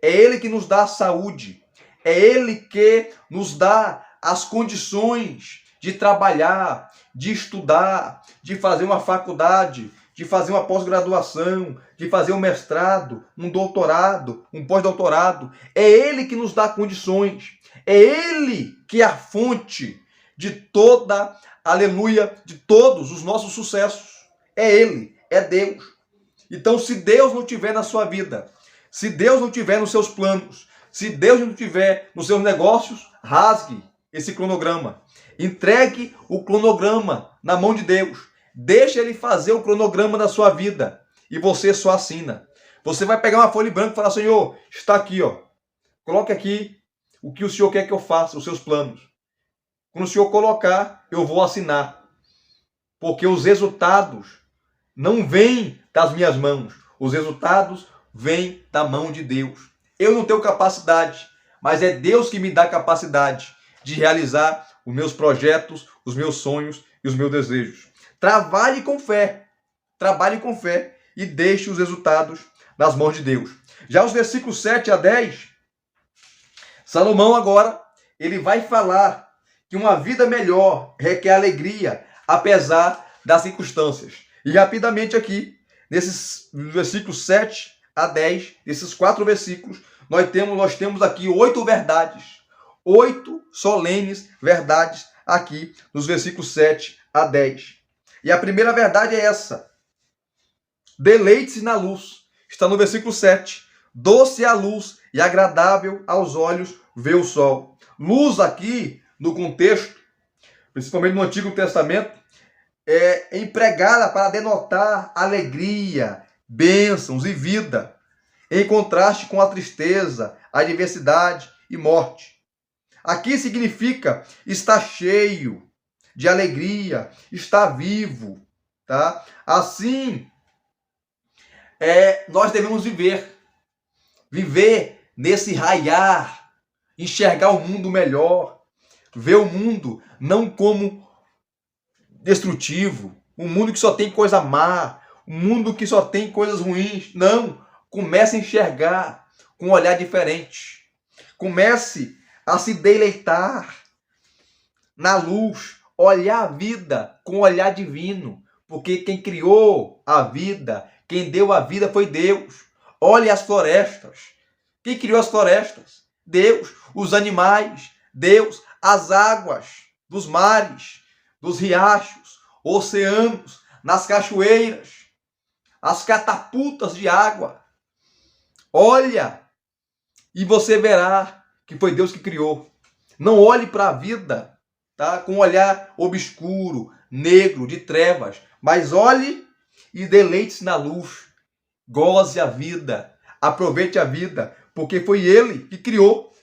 É Ele que nos dá a saúde. É Ele que nos dá as condições de trabalhar, de estudar, de fazer uma faculdade, de fazer uma pós-graduação, de fazer um mestrado, um doutorado, um pós-doutorado. É Ele que nos dá condições. É Ele que é a fonte de toda, aleluia, de todos os nossos sucessos. É Ele, é Deus. Então, se Deus não tiver na sua vida, se Deus não tiver nos seus planos, se Deus não tiver nos seus negócios, rasgue esse cronograma. Entregue o cronograma na mão de Deus. Deixe Ele fazer o cronograma da sua vida e você só assina. Você vai pegar uma folha em branco e falar: Senhor, está aqui, ó. Coloque aqui o que o Senhor quer que eu faça, os seus planos. Quando o Senhor colocar, eu vou assinar. Porque os resultados não vêm das minhas mãos. Os resultados vêm da mão de Deus. Eu não tenho capacidade, mas é Deus que me dá capacidade de realizar os meus projetos, os meus sonhos e os meus desejos. Trabalhe com fé e deixe os resultados nas mãos de Deus. Já os versículos 7 a 10, Salomão agora, ele vai falar que uma vida melhor requer alegria, apesar das circunstâncias. E rapidamente aqui, nesses versículos 7 a 10, nesses 4 versículos, nós temos aqui 8 verdades, 8 solenes verdades aqui nos versículos 7 a 10. E a primeira verdade é essa: deleite-se na luz. Está no versículo 7. Doce é a luz e agradável aos olhos ver o sol. Luz aqui, no contexto, principalmente no Antigo Testamento, é empregada para denotar alegria, bênçãos e vida, em contraste com a tristeza, a adversidade e morte. Aqui significa estar cheio de alegria, estar vivo, tá? Assim, nós devemos viver nesse raiar, enxergar o mundo melhor, ver o mundo não como destrutivo, um mundo que só tem coisa má, um mundo que só tem coisas ruins. Não, comece a enxergar com um olhar diferente. Comece a se deleitar na luz, olhar a vida com um olhar divino, porque quem criou a vida, quem deu a vida foi Deus. Olhe as florestas. Quem criou as florestas? Deus. Os animais, Deus. As águas dos mares, dos riachos, oceanos, nas cachoeiras, as catapultas de água. Olha e você verá que foi Deus que criou. Não olhe para a vida, tá, com um olhar obscuro, negro, de trevas, mas olhe e deleite-se na luz. Goze a vida, aproveite a vida, porque foi Ele que criou.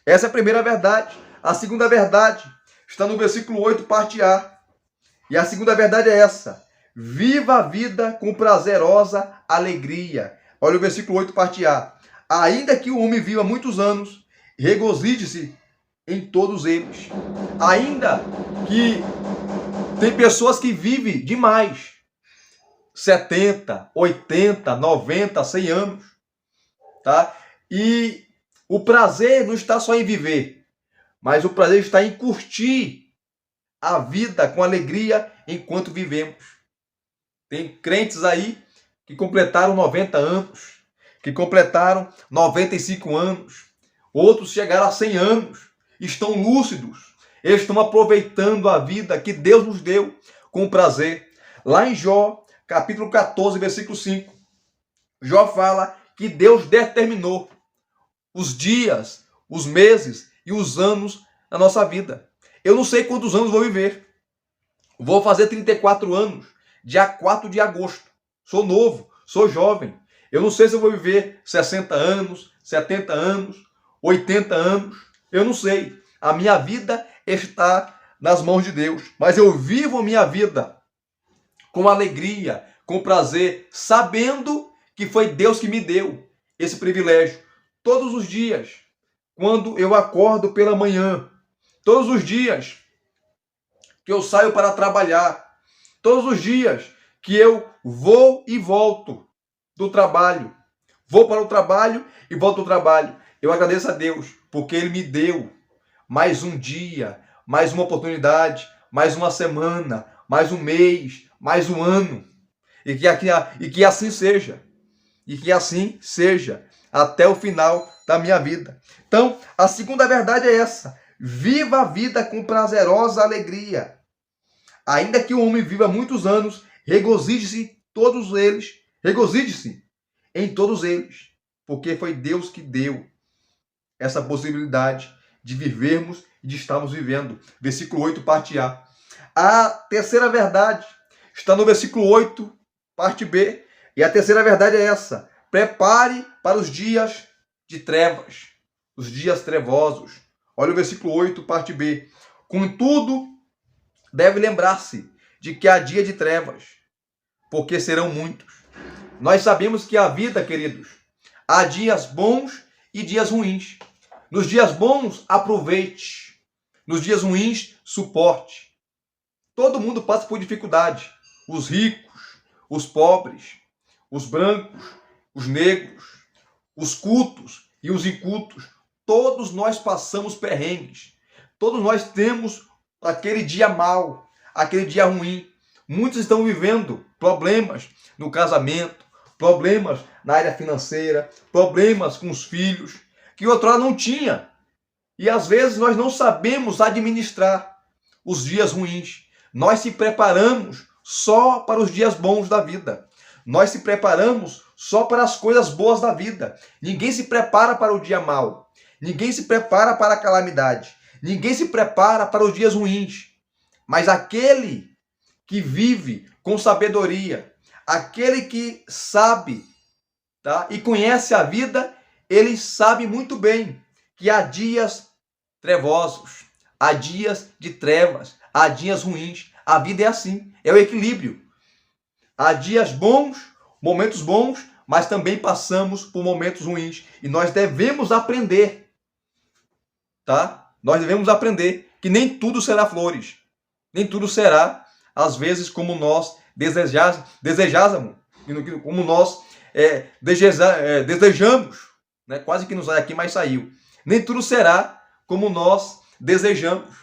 Essa é a primeira verdade. A segunda verdade está no versículo 8, parte A. E a segunda verdade é essa: viva a vida com prazerosa alegria. Olha o versículo 8, parte A. Ainda que o homem viva muitos anos, regozije-se em todos eles. Ainda que tem pessoas que vivem demais, 70, 80, 90, 100 anos, tá? E o prazer não está só em viver, mas o prazer está em curtir a vida com alegria enquanto vivemos. Tem crentes aí que completaram 90 anos, que completaram 95 anos, outros chegaram a 100 anos, estão lúcidos, eles estão aproveitando a vida que Deus nos deu com prazer. Lá em Jó, capítulo 14, versículo 5, Jó fala que Deus determinou os dias, os meses e os anos da nossa vida. Eu não sei quantos anos vou viver. Vou fazer 34 anos, dia 4 de agosto. Sou novo, sou jovem. Eu não sei se eu vou viver 60 anos, 70 anos, 80 anos. Eu não sei. A minha vida está nas mãos de Deus. Mas eu vivo a minha vida com alegria, com prazer, sabendo que foi Deus que me deu esse privilégio. Todos os dias, quando eu acordo pela manhã, todos os dias que eu saio para trabalhar, todos os dias que eu vou e volto do trabalho, vou para o trabalho e volto do trabalho, eu agradeço a Deus, porque Ele me deu mais um dia, mais uma oportunidade, mais uma semana, mais um mês, mais um ano, e que assim seja, e que assim seja até o final da minha vida. Então, a segunda verdade é essa: viva a vida com prazerosa alegria. Ainda que o homem viva muitos anos, regozije-se em todos eles, porque foi Deus que deu essa possibilidade de vivermos e de estarmos vivendo. Versículo 8, parte A. A terceira verdade está no versículo 8, parte B. E a terceira verdade é essa: prepare para os dias de trevas, os dias trevosos. Olha o versículo 8, parte B. Contudo, deve lembrar-se de que há dia de trevas, porque serão muitos. Nós sabemos que a vida, queridos, há dias bons e dias ruins. Nos dias bons, aproveite. Nos dias ruins, suporte. Todo mundo passa por dificuldade. Os ricos, os pobres, os brancos, os negros, os cultos e os incultos. Todos nós passamos perrengues. Todos nós temos aquele dia mau, aquele dia ruim. Muitos estão vivendo problemas no casamento, problemas na área financeira, problemas com os filhos. que outrora não tinha. E às vezes nós não sabemos administrar os dias ruins. Nós se preparamos só para os dias bons da vida. Nós se preparamos só para as coisas boas da vida. Ninguém se prepara para o dia mau. Ninguém se prepara para a calamidade. Ninguém se prepara para os dias ruins. Mas aquele que vive com sabedoria, aquele que sabe, tá, e conhece a vida, ele sabe muito bem que há dias trevosos, há dias de trevas, há dias ruins. A vida é assim, é o equilíbrio. Há dias bons, momentos bons, mas também passamos por momentos ruins. E nós devemos aprender, tá? Nós devemos aprender que nem tudo será flores. Nem tudo será, às vezes, como nós desejávamos, como nós desejamos. Né? Quase que não sai aqui, mas saiu. Nem tudo será como nós desejamos.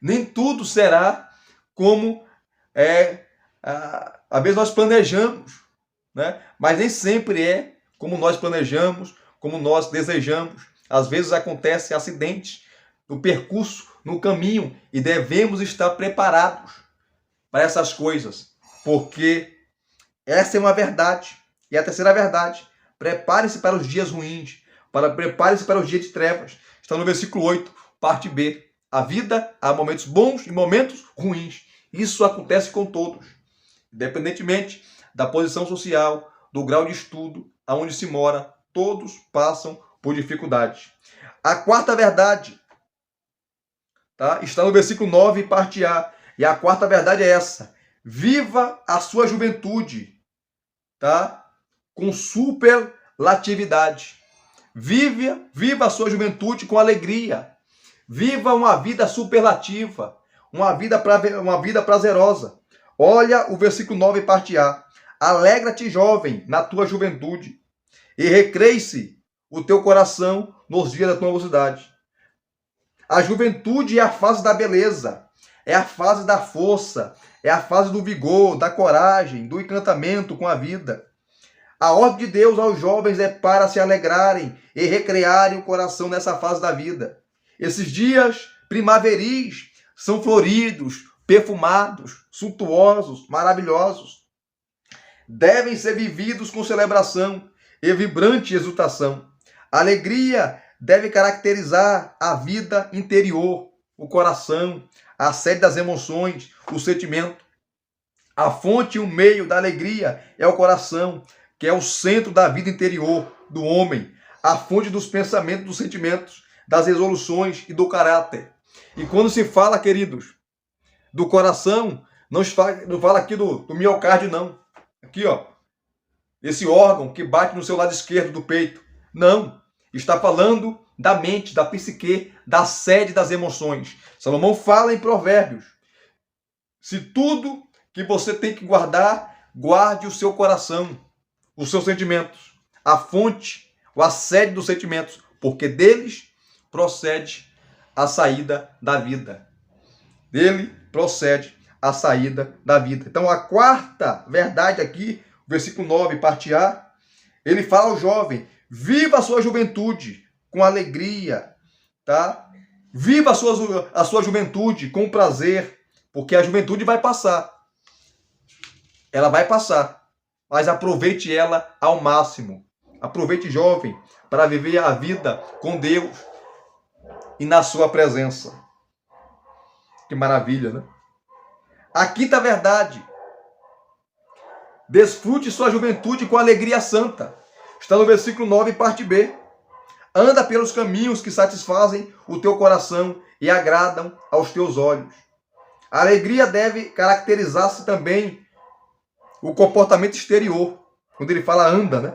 Nem tudo será como às vezes nós planejamos, né? Mas nem sempre é como nós planejamos, como nós desejamos. Às vezes acontecem acidentes no percurso, no caminho, e devemos estar preparados para essas coisas, porque essa é uma verdade. E a terceira verdade: prepare-se para os dias ruins, prepare-se para os dias de trevas. Está no versículo 8, parte B. A vida há momentos bons e momentos ruins. Isso acontece com todos, independentemente da posição social, do grau de estudo, aonde se mora, todos passam por dificuldades. A quarta verdade, tá, está no versículo 9, parte A. E a quarta verdade é essa: viva a sua juventude, tá, com superlatividade. Viva a sua juventude com alegria. Viva uma vida superlativa, uma vida prazerosa. Olha o versículo 9, parte A. Alegra-te, jovem, na tua juventude, e recreie-se o teu coração nos dias da tua mocidade. A juventude é a fase da beleza, é a fase da força, é a fase do vigor, da coragem, do encantamento com a vida. A ordem de Deus aos jovens é para se alegrarem e recrearem o coração nessa fase da vida. Esses dias primaveris são floridos, perfumados, suntuosos, maravilhosos. Devem ser vividos com celebração e vibrante exultação. A alegria deve caracterizar a vida interior, o coração, a sede das emoções, o sentimento. A fonte e o meio da alegria é o coração, que é o centro da vida interior do homem, a fonte dos pensamentos, dos sentimentos, das resoluções e do caráter. E quando se fala, queridos, do coração, não fala aqui do miocárdio, não. Aqui, ó, esse órgão que bate no seu lado esquerdo do peito. Não, está falando da mente, da psique, da sede das emoções. Salomão fala em Provérbios: se tudo que você tem que guardar, guarde o seu coração, os seus sentimentos, a fonte, a sede dos sentimentos, porque deles procede a saída da vida. Dele procede a saída da vida. Então, a quarta verdade aqui, versículo 9, parte A, ele fala ao jovem: viva a sua juventude com alegria, tá? Viva a sua juventude com prazer, porque a juventude vai passar. Ela vai passar, mas aproveite ela ao máximo. Aproveite, jovem, para viver a vida com Deus e na sua presença. Que maravilha, né? A quinta verdade: desfrute sua juventude com alegria santa. Está no versículo 9, parte B. Anda pelos caminhos que satisfazem o teu coração e agradam aos teus olhos. A alegria deve caracterizar-se também o comportamento exterior, quando ele fala anda, né?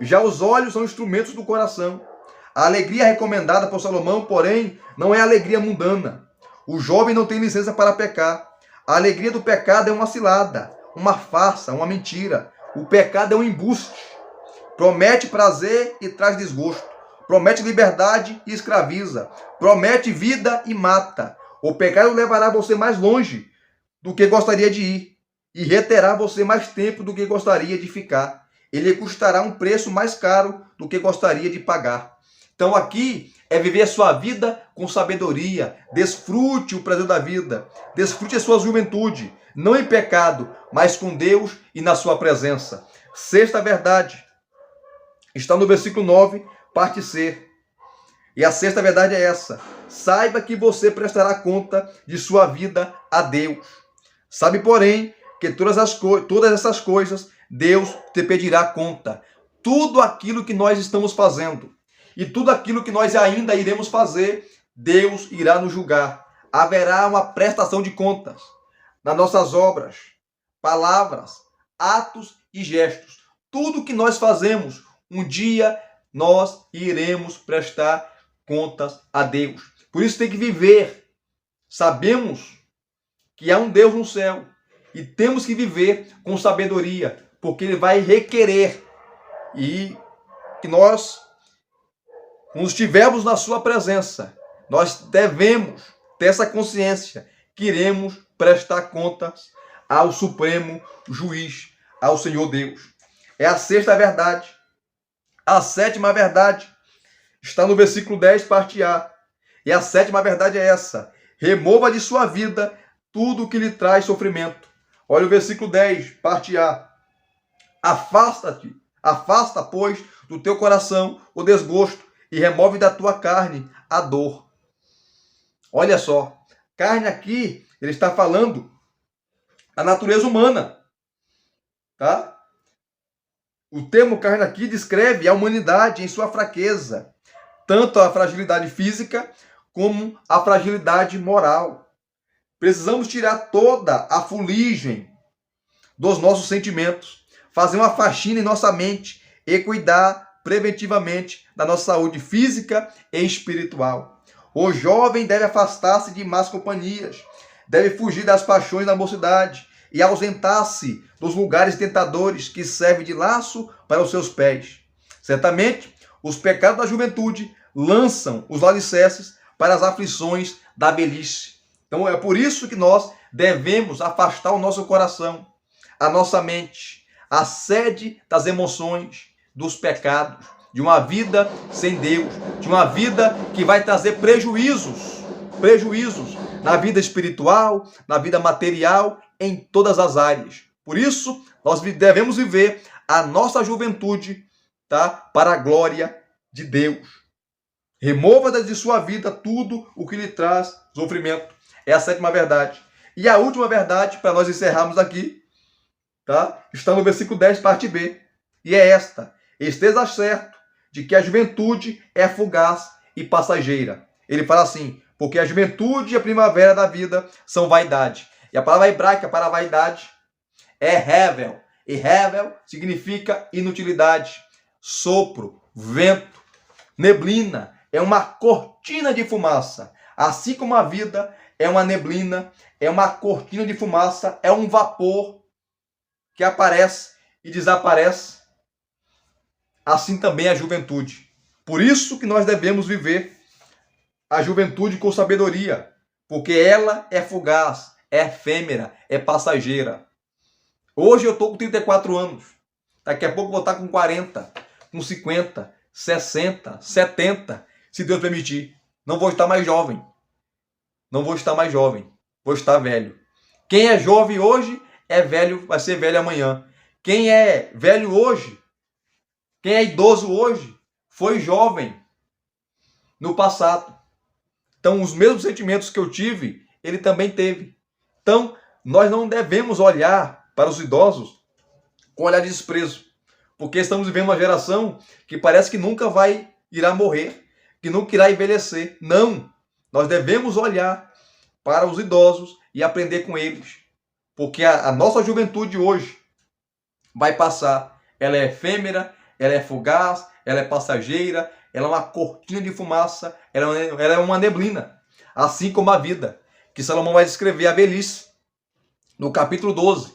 Já os olhos são instrumentos do coração. A alegria recomendada por Salomão, porém, não é alegria mundana. O jovem não tem licença para pecar. A alegria do pecado é uma cilada, uma farsa, uma mentira. O pecado é um embuste. Promete prazer e traz desgosto. Promete liberdade e escraviza. Promete vida e mata. O pecado levará você mais longe do que gostaria de ir e reterá você mais tempo do que gostaria de ficar. Ele custará um preço mais caro do que gostaria de pagar. Então aqui é viver a sua vida com sabedoria. Desfrute o prazer da vida. Desfrute a sua juventude. Não em pecado, mas com Deus e na sua presença. Sexta verdade está no versículo 9, parte C. E a sexta verdade é essa. Saiba que você prestará conta de sua vida a Deus. Sabe, porém, que todas essas coisas Deus te pedirá conta. Tudo aquilo que nós estamos fazendo e tudo aquilo que nós ainda iremos fazer, Deus irá nos julgar. Haverá uma prestação de contas nas nossas obras, palavras, atos e gestos. Tudo que nós fazemos, um dia nós iremos prestar contas a Deus. Por isso tem que viver. Sabemos que há um Deus no céu e temos que viver com sabedoria, porque Ele vai requerer e que nós, quando estivermos na sua presença, nós devemos ter essa consciência que iremos prestar contas ao Supremo Juiz, ao Senhor Deus. É a sexta verdade. A sétima verdade está no versículo 10, parte A. E a sétima verdade é essa. Remova de sua vida tudo o que lhe traz sofrimento. Olha o versículo 10, parte A. Afasta, pois, do teu coração o desgosto e remove da tua carne a dor. Olha só, carne aqui, ele está falando da natureza humana, tá? O termo carne aqui descreve a humanidade em sua fraqueza, tanto a fragilidade física como a fragilidade moral. Precisamos tirar toda a fuligem dos nossos sentimentos, fazer uma faxina em nossa mente e cuidar preventivamente da nossa saúde física e espiritual. O jovem deve afastar-se de más companhias, deve fugir das paixões da mocidade e ausentar-se dos lugares tentadores que servem de laço para os seus pés. Certamente, os pecados da juventude lançam os alicerces para as aflições da velhice. Então é por isso que nós devemos afastar o nosso coração, a nossa mente, a sede das emoções, dos pecados, de uma vida sem Deus, de uma vida que vai trazer prejuízos na vida espiritual, na vida material, em todas as áreas. Por isso, nós devemos viver a nossa juventude, tá? Para a glória de Deus. Remova de sua vida tudo o que lhe traz sofrimento. É a sétima verdade. E a última verdade, para nós encerrarmos aqui, tá? Está no versículo 10, parte B. E é esta: esteja certo de que a juventude é fugaz e passageira. Ele fala assim: porque a juventude e a primavera da vida são vaidade. E a palavra hebraica para vaidade é hevel. E hevel significa inutilidade, sopro, vento, neblina. É uma cortina de fumaça. Assim como a vida é uma neblina, é uma cortina de fumaça, é um vapor que aparece e desaparece, assim também a juventude. Por isso que nós devemos viver a juventude com sabedoria, porque ela é fugaz, é efêmera, é passageira. Hoje eu estou com 34 anos, daqui a pouco vou estar com 40, com 50, 60, 70, se Deus permitir. Não vou estar mais jovem. Não vou estar mais jovem, vou estar velho. Quem é jovem hoje é velho, vai ser velho amanhã. Quem é velho hoje, quem é idoso hoje, foi jovem no passado. Então, os mesmos sentimentos que eu tive, ele também teve. Então, nós não devemos olhar para os idosos com olhar de desprezo, porque estamos vivendo uma geração que parece que nunca irá morrer, que nunca irá envelhecer. Não! Nós devemos olhar para os idosos e aprender com eles, porque a nossa juventude hoje vai passar. Ela é efêmera, ela é fugaz, ela é passageira, ela é uma cortina de fumaça, ela é uma neblina. Assim como a vida, que Salomão vai descrever a velhice, no capítulo 12,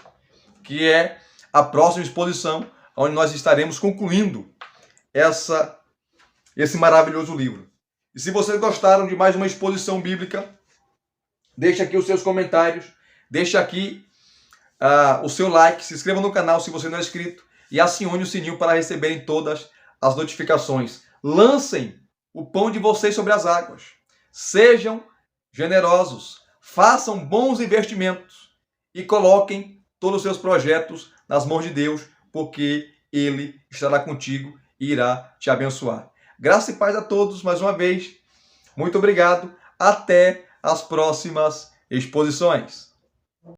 que é a próxima exposição, onde nós estaremos concluindo esse maravilhoso livro. E se vocês gostaram de mais uma exposição bíblica, deixe aqui os seus comentários, deixe aqui o seu like, se inscreva no canal se você não é inscrito e acione o sininho para receberem todas as notificações. Lancem o pão de vocês sobre as águas. Sejam generosos, façam bons investimentos e coloquem todos os seus projetos nas mãos de Deus, porque Ele estará contigo e irá te abençoar. Graça e paz a todos mais uma vez. Muito obrigado. Até as próximas exposições.